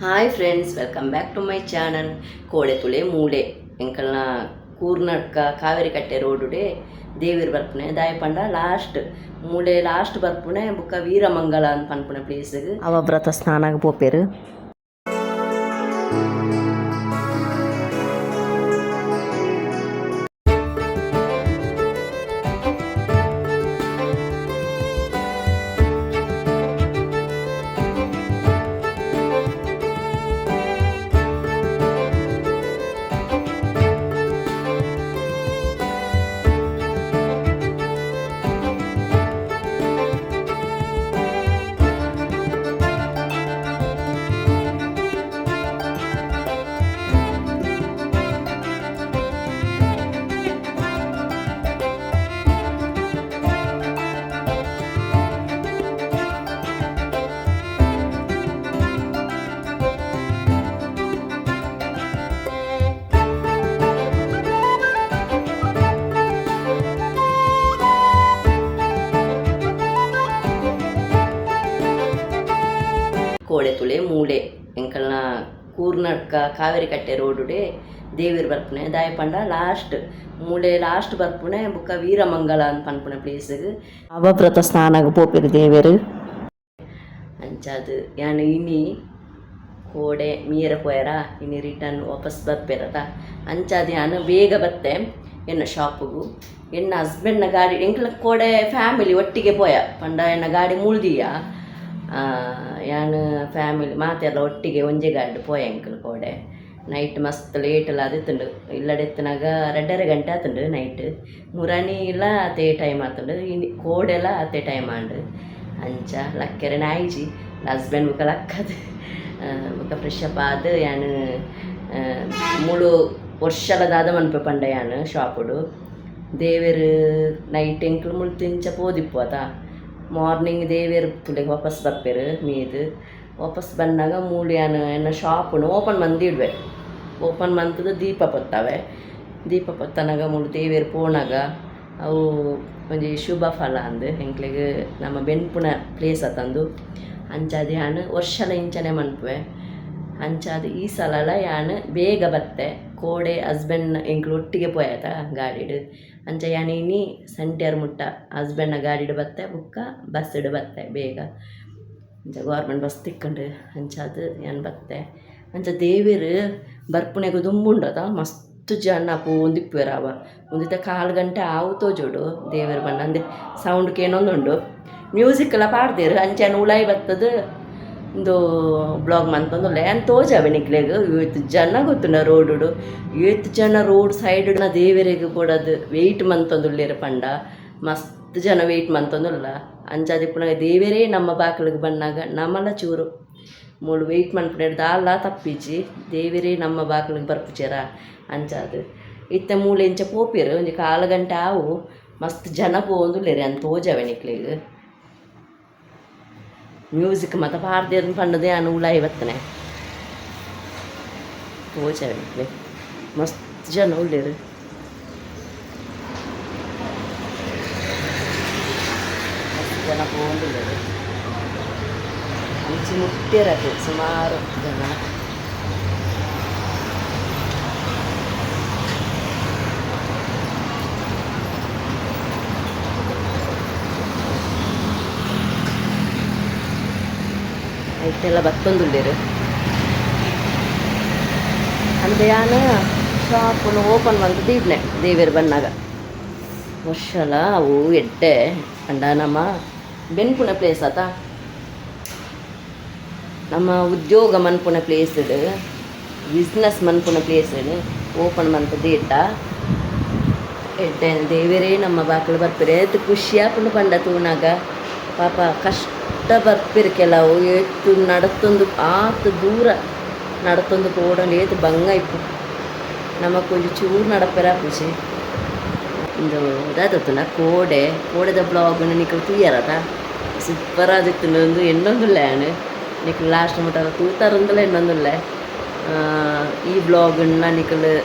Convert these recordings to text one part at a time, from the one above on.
Hi friends, welcome back to my channel. ಕೋಡೆ ತುಳೆ ಮೂಡೆ ಎಂಕಲ್ನ ಕೂರ್ನಡ್ಕ ಕಾವೇರಿ ಕಟ್ಟೆ ರೋಡುಡೆ ದೇವಿರ್ ಬರ್ಪುನೆ ದಾಯ ಪಂಡ ಲಾಸ್ಟ್ ಮೂಡೆ ಲಾಸ್ಟ್ ಬರ್ಪುನೆ ಬುಕ್ಕ ವೀರಮಂಗಲ ಅಂತ ಪನ್ಪುನೆ ಪ್ಲೇಸ್ಗೆ ಅವ ವ್ರತ ಸ್ನಾನಾಗ ಪೋಪೇರು. ಕೋಡೆ ತುಳೆ ಮೂಡೆ ಎಂಕಲ್ನ ಕೂರ್ನಡ್ಕ ಕಾವೇರಿ ಕಟ್ಟೆ ರೋಡುಡೆ ದೇವಿರ್ ಬರ್ಪುನೆ ದಾಯ ಪಂಡ ಲಾಸ್ಟ್ ಮೂಡೆ ಲಾಸ್ಟ್ ಬರ್ಪುನೆ ಬುಕ್ಕ ವೀರಮಂಗಲ ಅಂತ ಪನ್ಪುನೆ ಪ್ಲೇಸ್ಗೆ ಅವ ವ್ರತ ಸ್ನಾನಾಗ ಪೋಪೇರು ದೇವೇರು ಅಂಚಾದು ಯಾನು ಇನಿ ಕೋಡೆ ಮೀರ ಪೋಯರ ಇನಿ ರಿಟರ್ನ್ ವಾಪಸ್ ಬರ್ಪೇರಟ ಅಂಚಾದು ಯಾನು ಬೇಗ ಬತ್ತೆ ಎನ್ನ ಶಾಪಿಗೂ ಎನ್ನ ಹಸ್ಬೆಂಡ್ನ ಗಾಡಿ ಎಂಕ್ಲ ಕೋಡೆ ಫ್ಯಾಮಿಲಿ ಒಟ್ಟಿಗೆ ಪೋಯ ಪಂಡ ಎನ್ನ ಗಾಡಿ ಮುಳ್ದಿಯ ಯಾನು ಫ್ಯಾಮಿಲಿ ಮಾತೆಲ್ಲ ಒಟ್ಟಿಗೆ ಒಂಜೆ ಗಾಡಿ ಪೋಯ ಎಂಕಲ್ ಕೋಡೆ ನೈಟ್ ಮಸ್ತ್ ಲೇಟೆಲ್ಲ ಆದಿತ್ತುಂಡು ಇಲ್ಲಡೆತ್ತಿನಾಗ 2:30 ಗಂಟೆ ಆತುಂಡು ನೈಟ್ ಮುರಾಣಿ ಇಲ್ಲ ಅದೇ ಟೈಮ್ ಆತುಂಡು ಇನ್ನು ಕೋಡೆಲ್ಲ ಅದೇ ಟೈಮ್ ಆಂಡು ಅಂಚ ಲಕ್ಕೆರೆ ನಾಯಿಜಿ ಹಸ್ಬೆಂಡ್ ಬುಕ್ಕ ಲಕ್ಕದು ಬುಕ್ಕ ಫ್ರೆಶ್ ಅಪ್ ಆದು ಯಾನು ಮೂಳು ವರ್ಷಲದಾದ ಮನ್ಪೆ ಪಂಡ ಯಾನು ಶಾಪುಡು ದೇವೇರು ನೈಟ್ ಎಂಕ್ಲು ಮುಳ್ತಿಂಚ ಪೋದಿಪ್ಪು ಆತ ಮಾರ್ನಿಂಗ್ ದೇವೇರು ತುಳಿಗೆ ವಾಪಸ್ ಬರ್ಪೇರು ಮೀದು ವಾಪಸ್ ಬಂದಾಗ ಮೂಳು ಯಾನು ಎನ್ನ ಶಾಪುನು ಓಪನ್ ಮಂದಿಡ್ವೆ ಓಪನ್ ಮಂತದ್ದು ದೀಪ ಪೊತ್ತವೆ ದೀಪ ಪೊತ್ತನಾಗ ಮೂಳು ದೇವೇರು ಪೋನಾಗ ಅವು ಒಂಜಿ ಶುಭ ಫಲ ಅಂದು ಎಂಕ್ಲೆಗೆ ನಮ್ಮ ಬೆನ್ಪುನ ಪ್ಲೇಸ್ ಆತಂದು ಅಂಚಾದ ಯಾನು ವರ್ಷಲ ಇಂಚನೆ ಮನ್ಪುವೆ ಅಂಚಾದ ಈ ಸಲ ಯಾನು ಬೇಗ ಬತ್ತೆ ಕೋಡೆ ಹಸ್ಬೆಂಡ್ ಎಂಕ್ಲು ಒಟ್ಟಿಗೆ ಪೋಯತ ಗಾಡಿಡು ಅಂಚ ಯಾನು ಇನಿ ಸಂಟ್ಯಾರ ಮುಟ್ಟ ಹಸ್ಬೆಂಡ್ನ ಗಾಡಿಡು ಬತ್ತೆ ಬುಕ್ಕ ಬಸ್ಸಿಡು ಬತ್ತೆ ಬೇಗ ಅಂಚ ಗೌರ್ಮೆಂಟ್ ಬಸ್ ತಿಕ್ಕೊಂಡು ಅಂಚಾದು ಯಾನು ಬತ್ತೆ ಅಂಚ ದೇವೇರು ಬರ್ಪುನೆಗೆ ದುಂಬುಂಡದ ಮಸ್ತ್ ಜನ ಪೋಂದಿಪ್ಪುವೆರ ಅವ ಒಂದಿತ್ತ 4 ಗಂಟೆ ಆವು ತೋಜೋಡು ದೇವೇರು ಬಣ್ಣ ಅಂದೆ ಸೌಂಡ್ಗೆ ಏನೊಂದುಂಡು ಮ್ಯೂಸಿಕ್ ಎಲ್ಲ ಪಾಡ್ದೇರು ಅಂಚೆನ ಉಳಾಯಿ ಬರ್ತದ ಒಂದು ಬ್ಲಾಗ್ ಮಂತಂದು ಲ್ಯಾನ್ ತೋಜಾವೆ ನಿಕ್ಲೆಗ್ ಇವತ್ತು ಜನ ಗೊತ್ತುಂಡ ರೋಡು ಇವತ್ತು ಜನ ರೋಡ್ ಸೈಡ್ ದೇವರಿಗೆ ಕೊಡೋದು ವೆಯ್ಟ್ ಮಂತಂದುಳ್ಳೇರು ಪಂಡ ಮಸ್ತ್ ಜನ ವೆಯ್ಟ್ ಮಂತಂದುಲ್ಲ ಅಂಚಾದಿಪ್ಪುನ ದೇವರೇ ನಮ್ಮ ಬಾಗಿಲಿಗೆ ಬಂದಾಗ ನಮ್ಮಲ್ಲ ಚೂರು ಮೂಳು ವೆಯ್ಟ್ ಮನ್ಪುಣಿಡ್ದು ಅಲ್ಲ ತಪ್ಪಿಚಿ ದೇವರೇ ನಮ್ಮ ಬಾಗಿಲಿಗೆ ಬರ್ಪಿಚಾರ ಅಂಚಾದು ಇತ್ತ ಮೂಲೆ ಇಂಚ ಪೋಪೇರು ಒಂಜಿ 4 ಗಂಟೆ ಆವು ಮಸ್ತ್ ಜನ ಪೋಂದುಳ್ಳೇರಿ ಅಂತ ತೋಜಾವೆ ನಿಕ್ಲೆಗ್ ಮ್ಯೂಸಿಕ್ ಮತ್ತು ಪಾಡ್ದೇರು ಪಂಡದೆ ನಾನು ಉಳಾಯಿ ಬತ್ತನೆ ತೋಜಾವೆ ಮಸ್ತ್ ಜನ ಉಳ್ಳೇರು ಮಸ್ತ್ ಜನ ಪೋಂದುಳ್ಳೇರು ಅಂಚಿ ಮುಟ್ಟೇರದು ಸುಮಾರು ಜನ ಐತೆಲ್ಲ ಬತ್ತೊಂದುಳ್ಳೇರು ಅಂದರೆ ಯಾನು ಶಾಪನ್ನು ಓಪನ್ ಮಾಡ್ತದೆ ಇಡ್ನೆ ದೇವೇರು ಬಣ್ಣಾಗ ವರ್ಷಲ ಅವು ಎಡ್ಡೆ ಅಂಡ ನಮ್ಮ ಬೆನ್ಪುನ ಪ್ಲೇಸ್ ಆತ ನಮ್ಮ ಉದ್ಯೋಗ ಮನ್ಪುನ ಪ್ಲೇಸ್ ಇಡು ಬಿಸ್ನೆಸ್ ಮನ್ಪುನ ಪ್ಲೇಸ್ ಇಡು ಓಪನ್ ಮಾಡ್ತದೆ ಎಡ್ಡೆ ದೇವೇರೇ ನಮ್ಮ ಬಾಗಿಲು ಬರ್ತಾರೆ ಅದು ಖುಷಿ ಆಪುಂಡು ಪಂಡ ತೂನಾಗ ಪಾಪ ಕಷ್ಟ ಬರ್ಪಿರು ಕೆಲವು ಏತು ನಡತೊಂದು ಆತು ದೂರ ನಡತೊಂದು ಪೋಡಲು ಏತು ಬಂಗ ಇಪ್ಪು ನಮಕೊಂದು ಚೂರು ನಡಪೆರ ಖುಷಿ ಇಂದು ಅದಾದತ್ತುನ ಕೋಡೆದ ಬ್ಲಾಗ್ನ ನಿಕ್ಕಲು ತೂಯರಟ ಸೂಪರ್ ಆದಿತ್ತು ಒಂದು ಇನ್ನೊಂದು ಲ್ಯಾನ್ ನಿಕ್ಕಲು ಲಾಸ್ಟ್ ಮುಟ್ಟ ತೂತಾರೊಂದಲ್ಲ ಇನ್ನೊಂದುಲ್ಲೆ ಈ ಬ್ಲಾಗ್ನ ನಿಕ್ಕಲು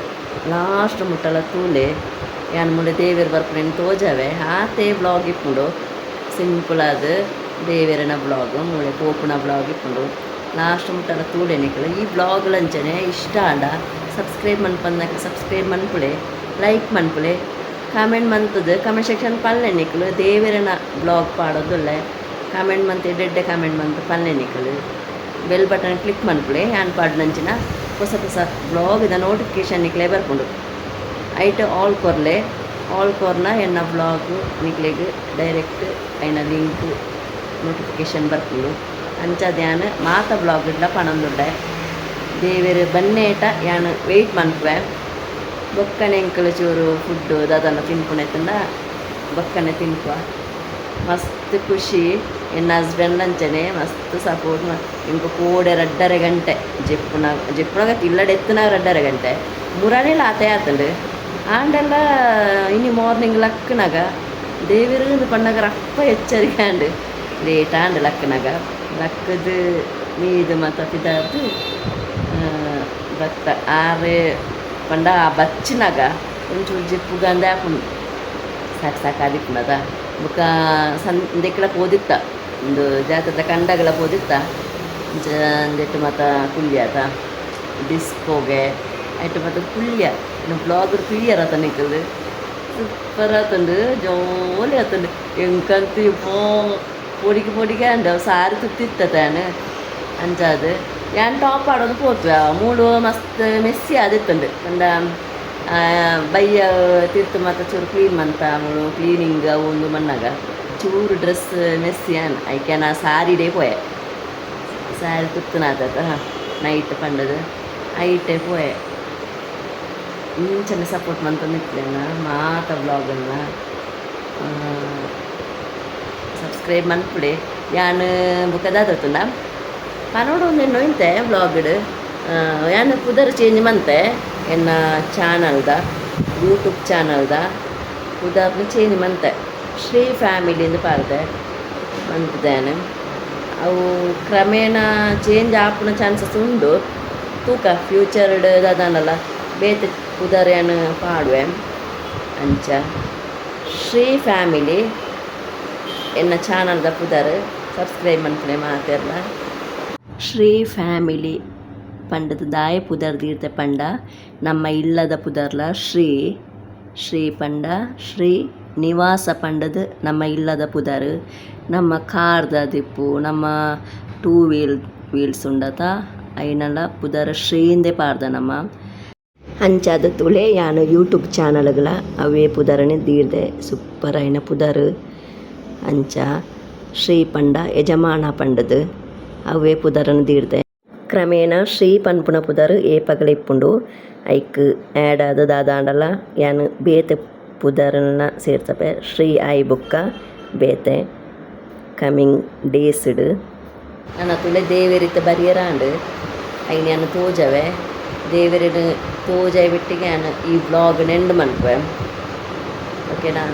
ಲಾಸ್ಟ್ ಮುಟ್ಟಲ ತೂಲೆ ಯಾನ್ ಮುಂದೆ ದೇವೇರು ಬರ್ಪುನೇನು ತೋಜಾವೆ ಆತೆ ಬ್ಲಾಗ್ ಇಪ್ಪುಂಡು ಸಿಂಪಲ್ ಆದ ದೇವೇರನ ಬ್ಲಾಗ್ ಮೂಳೆ ಪೋಪುನ ಬ್ಲಾಗ್ ಇಪ್ಪುಂಡು ಲಾಸ್ಟ್ ಮುಟ್ಟದ ತೂಡೆನಿಕ್ಕಲು ಈ ಬ್ಲಾಗ್ಲಂಚನೆ ಇಷ್ಟ ಆಂಡ ಸಬ್ಸ್ಕ್ರೈಬ್ ಮನ್ಪಂದಕ್ಕೆ ಸಬ್ಸ್ಕ್ರೈಬ್ ಮನ್ಪುಳೆ, ಲೈಕ್ ಮನ್ಪುಳೆ, ಕಾಮೆಂಟ್ ಮಂತದ್ದು ಕಮೆಂಟ್ ಸೆಕ್ಷನ್ ಪಲ್ಲೆನಿಕ್ಕಲು ದೇವರನ ಬ್ಲಾಗ್ ಪಾಡೋದುಲ್ಲೆ ಕಾಮೆಂಟ್ ಮಂತ್ ಎಡ್ಡೆ ಕಾಮೆಂಟ್ ಮಂತ್ ಪಲ್ಲೆನಿಕ್ಕಲು ಬೆಲ್ ಬಟನ್ ಕ್ಲಿಕ್ ಮನ್ಪುಳೆ ಹ್ಯಾಂಡ್ ಪಾಡ್ನಂಚಿನ ಹೊಸ ಹೊಸ ಬ್ಲಾಗ್ ಇದ ನೋಟಿಫಿಕೇಶನ್ ನಿಕ್ಲೆ ಬರ್ಕೊಂಡು ಐಟ್ ಆಲ್ ಕೊರ್ಲೆ ಆಲ್ ಕೊರ್ನ ಎನ್ನ ಬ್ಲಾಗ್ ನಿಕ್ಲೆಗ್ ಡೈರೆಕ್ಟ್ ಐನ ಲಿಂಕ್ ನೋಟಿಫಿಕೇಶನ್ ಬರ್ಕೊಂಡು ಅಂಚ ಧ್ಯಾನ ಮಾತ ಬ್ಲಾಗ್ ಇಡ್ಲ ಪಣಂದುಂಡೆ ದೇವೇರು ಬನ್ನೇಟ ಯಾನು ವೆಯ್ಟ್ ಮನ್ಪುವೆ ಬೊಕ್ಕನೆ ಎಂಕಲು ಚೂರು ಫುಡ್ಡು ದಾದನ ತಿನ್ಪುಣೆತ್ತಂಡ ಬೊಕ್ಕನೆ ತಿನ್ಪುವ ಮಸ್ತ್ ಖುಷಿ ಎನ್ನ ಹಸ್ಬೆಂಡ್ ಅಂಚನೆ ಮಸ್ತ್ ಸಪೋರ್ಟ್ ಇಂಕ ಕೋಡೆ 2.5 ಗಂಟೆ ಜೆಪ್ಪುನಾಗ ಇಲ್ಲಡೆ ಎತ್ತನಾಗ 2.5 ಗಂಟೆ ಮುರಾನೇಲ ಆತೆ ಆತಂಡು ಆಂಡೆಲ್ಲ ಇನ್ನು ಮಾರ್ನಿಂಗ್ ಲಕ್ಕನಾಗ ದೇವಿರು ಪಣ್ಣಾಗ ರಪ್ಪ ಎಚ್ಚರಿಕೆ ಆಂಡು ಲೇಟ್ ಆಂಡು ಲಕ್ಕನಾಗ ಲಕ್ಕದು ಮೀದು ಮತ್ತು ಪಿದಾರ್ದು ಭತ್ತ ಆರು ಪಂಡ ಆ ಬಚ್ಚಿನಾಗ ಒಂಚೂರು ಜಿಪ್ಪುಗಂದೆ ಹಾಕೊಂಡು ಸಾಕಾದಿಪ್ಪುನದ ಬುಕ್ಕ ಸಂದೆಕ್ಕಳ ಪೋದಿತ್ತ ಒಂದು ಜಾತ್ರದ ಕಂಡಗಳ ಪೋದಿತ್ತ ಅಂದೆಟ್ಟು ಮತ್ತು ಕುಲ್ಯಾತ ಡಿಸ್ಕೋಗೆ ಆಯ್ತು ಮತ್ತು ಕುಲ್ಯ ಇನ್ನು ಬ್ಲಾಗರ್ ಕ್ಲಿಯರ್ ಆತ ನಿಕ್ಕದು ಸೂಪರ್ ಆತಂಡು ಜೋಲಿ ಆತಂಡು ಎಂಕಂತ പൊടിക്ക് ഉണ്ട് സാരി തുത്തിത്തതാണ് അഞ്ചാത് ഞാൻ ടോപ്പ് ആടൊന്ന് പോത്തുക മൂడు ಮಸ್ತ್ ಮೆಸ್ಸಿ ಆದಿತ್ತುಂಡು ಅಂದ ಬಯ್ಯ ತಿರ್ತು ಮತ್ತು ಚೂರು ಕ್ಲೀನ್ ಮಂತ ಮೂಳು ಕ್ಲೀನಿಂಗ್ ಒಂದು ಮಣ್ಣಾಗ ಚೂರು ಡ್ರೆಸ್ ಮೆಸ್ಸಿ ಐಕೆ ನಾ ಸಾರಿಡೇ ಪೋಯೆ ಸಾರಿ ತುತ್ತನಾದ ನೈಟ್ ಪಂಡದು ಐಟೇ ಪೋಯೆ ಇಂಚನೆ ಸಪೋರ್ಟ್ ಮಂತ ನಿತ್ಲೇನ ಮಾತ ಬ್ಲಾಗನ್ನ ಸಬ್ಸ್ಕ್ರೈಬ್ ಮನ್ಪುಡೆ ಯಾನು ಬುಕ್ಕದಾದತ್ತುಂಡ ಪನೋಡು ಒಂದು ಇಂತೆ ಬ್ಲಾಗ್ಡ್ ಯಾನು ಪುದರ್ ಚೇಂಜ್ ಮಂತೆ ಎನ್ನ ಚಾನಲ್ದ ಯೂಟ್ಯೂಬ್ ಚಾನಲ್ದ ಪುದರ್ನ ಚೇಂಜ್ ಮಂತೆ ಶ್ರೀ ಫ್ಯಾಮಿಲಿಂದ ಪಾರ್ದೆ ಮಂತಿದ್ದೇನೆ ಅವು ಕ್ರಮೇಣ ಚೇಂಜ್ ಆಪುನ ಚಾನ್ಸಸ್ ಉಂಡು ತೂಕ ಫ್ಯೂಚರ್ಡ್ ಅದನ್ನಲ್ಲ ಬೇತೆ ಪುದರ್ ಏನು ಪಾಡುವೆ ಅಂಚ ಶ್ರೀ ಫ್ಯಾಮಿಲಿ ಎನ್ನ ಚಾನಲ್ದ ಪುದರ್ ಸಬ್ಸ್ಕ್ರೈಬ್ ಮನ್ಪುನೆ ಮಾತೆರ್ಲ ಶ್ರೀ ಫ್ಯಾಮಿಲಿ ಪಂಡದ ದಾಯ ಪುದರ್ ದೀರ್ತೆ ಪಂಡ ನಮ್ಮ ಇಲ್ಲದ ಪುದರ್ಲ ಶ್ರೀ ಪಂಡ ಶ್ರೀ ನಿವಾಸ ಪಂಡದು ನಮ್ಮ ಇಲ್ಲದ ಪುದರ್ ನಮ್ಮ ಕಾರ್ದ ದಿಪ್ಪು ನಮ್ಮ 2 ವೀಲ್ಸ್ ಉಂಡತ ಐನಲ್ಲ ಪುದರ್ ಶ್ರೀಂದೆ ಪಾರ್ದ ನಮ್ಮ ಅಂಚಾದ ತುಳೆ ಯಾನು ಯೂಟ್ಯೂಬ್ ಚಾನಲ್ಗಳ ಅವೇ ಪುದರನೆ ದೀರ್ದೆ ಸೂಪರ್ ಐನ ಪುದರ್ ಅಂಚ ಶ್ರೀ ಪಂಡ ಯಜಮಾನ ಪಂಡದು ಅವೇ ಪುದರನ ದೀರ್ದೆ ಕ್ರಮೇಣ ಶ್ರೀ ಪನ್ಪುನ ಪುದರ್ ಏಪಗಳಿಪ್ಪುಂಡು ಐಕ್ ಆ್ಯಡ್ ಆದ ದಾದಾಂಡಲ ಯಾನು ಬೇತೆ ಪುದರನ್ನ ಸೇರ್ಸಪೆ ಶ್ರೀ ಐ ಬುಕ್ಕ ಬೇತೆ ಕಮಿಂಗ್ ಡೇಸ್ಡ್ ನನ್ನ ತುಳೆ ದೇವೇರಿತ ಬರಿಯರಾಂಡು ಐನು ಯಾನು ತೋಜವೆ ದೇವರಿನ ತೋಜಾಯ್ ಬಿಟ್ಟಿಗೆ ನಾನು ಈ ಬ್ಲಾಗ್ ಎಂಡ್ ಮನ್ಪೆ ಓಕೆನಾ.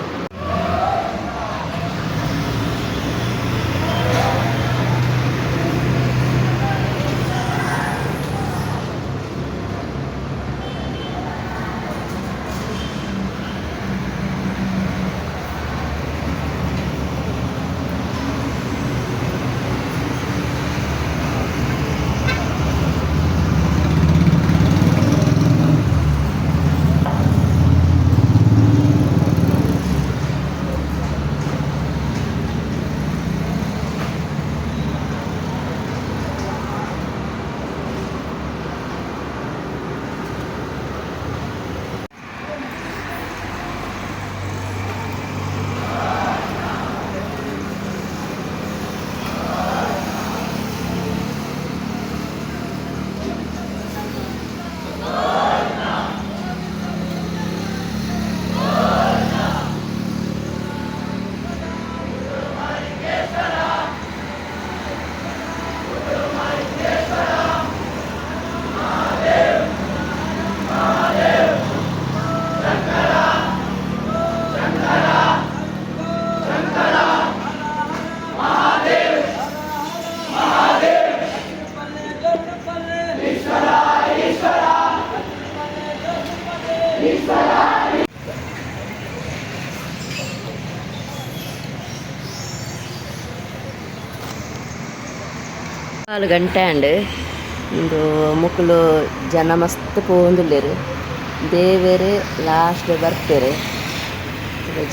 ಗಂಟೆ ಅಂಡ್ ಇಂದು ಮುಕ್ಕಲು ಜನ ಮಸ್ತ್ ಪೋಂದುಲ್ಲೆರ್ ದೇವೇರು ಲಾಸ್ಟ್ ಬರ್ಪೆರ್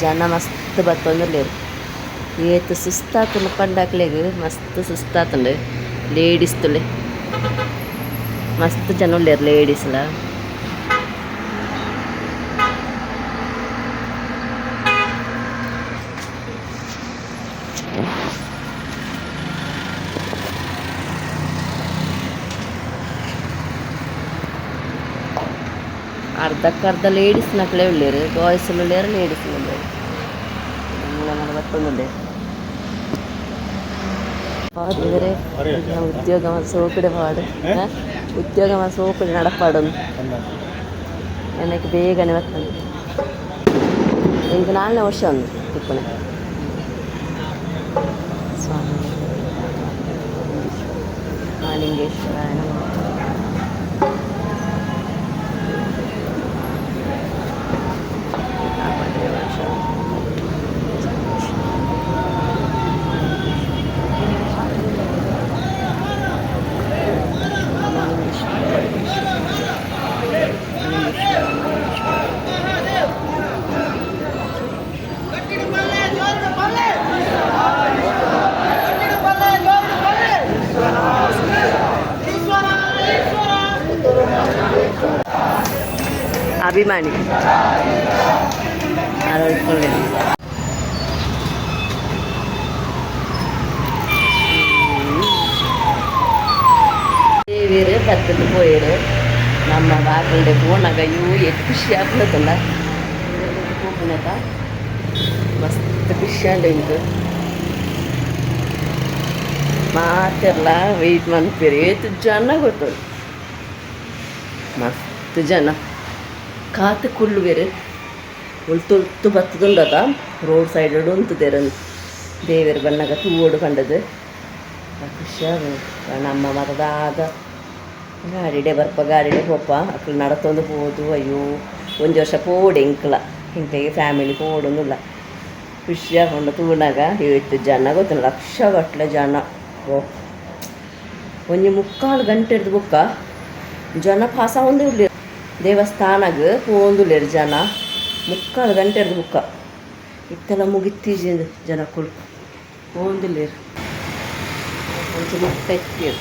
ಜನ ಮಸ್ತ್ ಬತ್ತೊಂದುಲ್ಲೆರ್ ಏತ್ ಸುಸ್ತಾತುಂಡು ಪಂಡಕ್ಲೆಗ್ ಮಸ್ತ್ ಸುಸ್ತಾತುಂಡು ಲೇಡೀಸ್ ತುಲೆ ಮಸ್ತ್ ಜನ ಉಲ್ಲೆರ್ ಲೇಡೀಸ್ಲ ಅರ್ಧಕ್ಕರ್ಧ ಲೇಡೀಸ್ ನಕ್ಲೆ ಉಳ್ಳೇರು ಬಾಯ್ಸ್ ಉಳ್ಳೇರು ಲೇಡೀಸ್ ಉಳ್ಳೇರು ನಮ್ಮನೆ ಬತ್ತೊಂದುಲ್ಲೆ ಪಾಡಿದರೆ ಉದ್ಯೋಗ ಸೋಪಿಡೆ ಪಾಡು ಉದ್ಯೋಗ ಸೋಪಿಡೆ ನಡಪಾಡೊಂದು ನನಗೆ ಬೇಗನೆ ಬರ್ತದೆ ಈಗ 4ನೇ ವರ್ಷ ಒಂದು ತಿಪ್ಪಣೆ ಸ್ವಾಮಿ ಮಹಾಲಿಂಗೇಶ್ವರ ಅಭಿಮಾನಿ ಆರೋಗ್ಯ ದೇವಿಯರು ಪತ್ತದ್ದು ಪೋಯರು ನಮ್ಮ ಬಾಕಲ್ಡೆ ಪೋನಾಗ ಇವು ಎಷ್ಟು ಖುಷಿ ಆಗ್ತದಲ್ಲ ಪೋಪುನಕ ಮಸ್ತ್ ಖುಷಿ ಅಂಡ್ ಉಂಟು ಮಾತೆಲ್ಲ ವೆಯ್ಟ್ ಮಾಡ್ತೀರಿ ಏತು ಜನ ಗೊತ್ತದು ಮಸ್ತ್ ಜನ ಕಾತು ಕುಳ್ಳು ಬೇರೆ ಉಳ್ತು ಬತ್ತದುಂಡದ ರೋಡ್ ಸೈಡ್ ಉಂತುದೇರ ದೇವರ ಬಣ್ಣಗ ತೂಡು ಕಂಡದು ಖುಷಿಯಾಗ ನಮ್ಮ ಮತದಾದ ಗಾಡಿಡೆ ಬರ್ಪ ಗಾಡಿಡೆ ಪೋಪ ಅಕ್ಳು ನಡತೊಂದು ಹೋದು ಅಯ್ಯೋ ಒಂದು ವರ್ಷ ಪೋಡೆ ಇಂಕ್ಲ ಇಂಕ್ಲಿಗೆ ಫ್ಯಾಮಿಲಿ ಪೋಡೊಂದಿಲ್ಲ ಖುಷಿಯಾಗೊಂಡು ತೂಣಾಗ ಇವತ್ತು ಜನ ಗೊತ್ತಿಲ್ಲ ಲಕ್ಷಗಟ್ಟಲೆ ಜನ ಓ ಒಂಜಿ 3/4 ಗಂಟೆ ಹಿಡ್ದು ಬುಕ್ಕ ಜನ ಪಾಸ ಒಂದು ಇರಲಿ ದೇವಸ್ಥಾನಗ ಪೋಂದುಲ್ಲೇರು ಜನ 3/4 ಗಂಟೆ ಹಿಡ್ದು ಬುಕ್ಕ ಇತ್ತೆಲ್ಲ ಮುಗಿತೀಜಿ ಜನ ಕುಳು ಪೋಂದುಲ್ಲೇರು ಒಂಚೂರು ಮುಟ್ಟ ಎತ್ತಿರು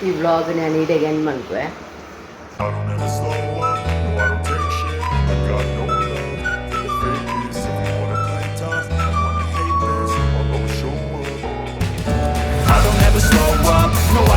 ಈ ವ್ಲಾಗ್ ನಾನು ಇಡೆಗೆ ಎಂಡ್ ಮಾಡ್ಕುವೆ.